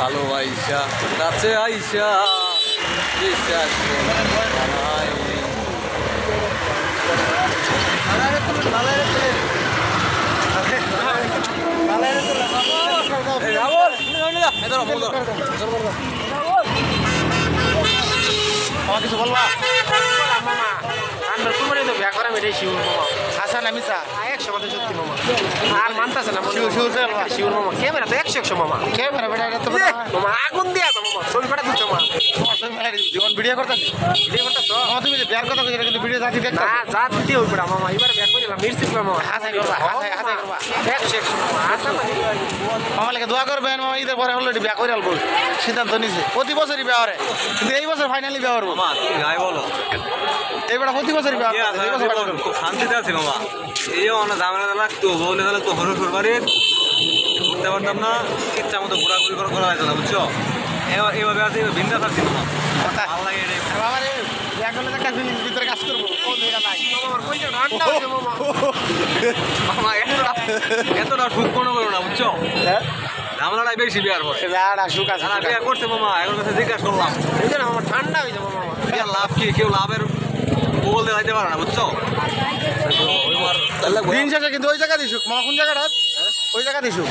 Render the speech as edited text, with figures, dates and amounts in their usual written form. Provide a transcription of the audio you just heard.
ভালোবাসা কাছে আইসা বিশ্বাস বানাই কিছু বলবা তোমার তো ব্যাগ করা মেটাই শিউর মামা হাসা না মিসা 100% সত্যি মামা আর মানতাছে না শিউর মামা ক্যামেরা তো 100 মামা ক্যামেরা বেটা এটা তো মামা আগুন দিয়া তো মামা ছবি ফাটা দিচ্ছ মামা জীবন ভিডিও করতেছ মামা তুমি যে ব্যাগ কথা কইছ কিন্তু ভিডিও জাতি দেখ না জাতি দিও বড় মামা এবার ব্যাগ কইলা মির্চি মামা হাসাই করবা হাসাই করবা 100 মামা হাসা মানে মামা লাগে দোয়া করবেন মামা ঈদের পরে অলরেডি ব্যাগ করে আলবো সিদ্ধান্ত নিছে প্রতি বছরই বিয়ে হয় কিন্তু এই বছর ফাইনালি বিয়ে করব মামা তুমি যাই বলো এইবার প্রতি বছরই বিয়ে খুব শান্তিতে আছে মামা এইও অনেক ঝামেলা লাগতো বলে তো হরুর বাড়ির ঘুরতে পারতাম না ইচ্ছা মতো ঘোরাঘুরি করা হয়তো না বুঝছো এইভাবে আছে বিন্দাস আছি মামা ভালো লাগে এটাই বাবা রে ব্যাগগুলো একটা ফিলিংস ভিতরে কাজ করবো ও দুইটা নাই মামার কইটা ঠান্ডা হচ্ছে মামা মামা এতটা সুখ কোনো করো না বুঝছো ঝামেলাটাই বেশি বিয়ার পরে না সুখ আছে যারা বিয়া করছে মামা এখন কাছে জিজ্ঞাসা করলাম এই যে আমার ঠান্ডা হয়ে যাবে মামা বিয়ার লাভ কি কেউ লাভের বলতে যাইতে পারে না বুঝছো দিন শেষে কিন্তু ওই জায়গা দিছুক মামা কোন জায়গাটা ওই জায়গা দিছুক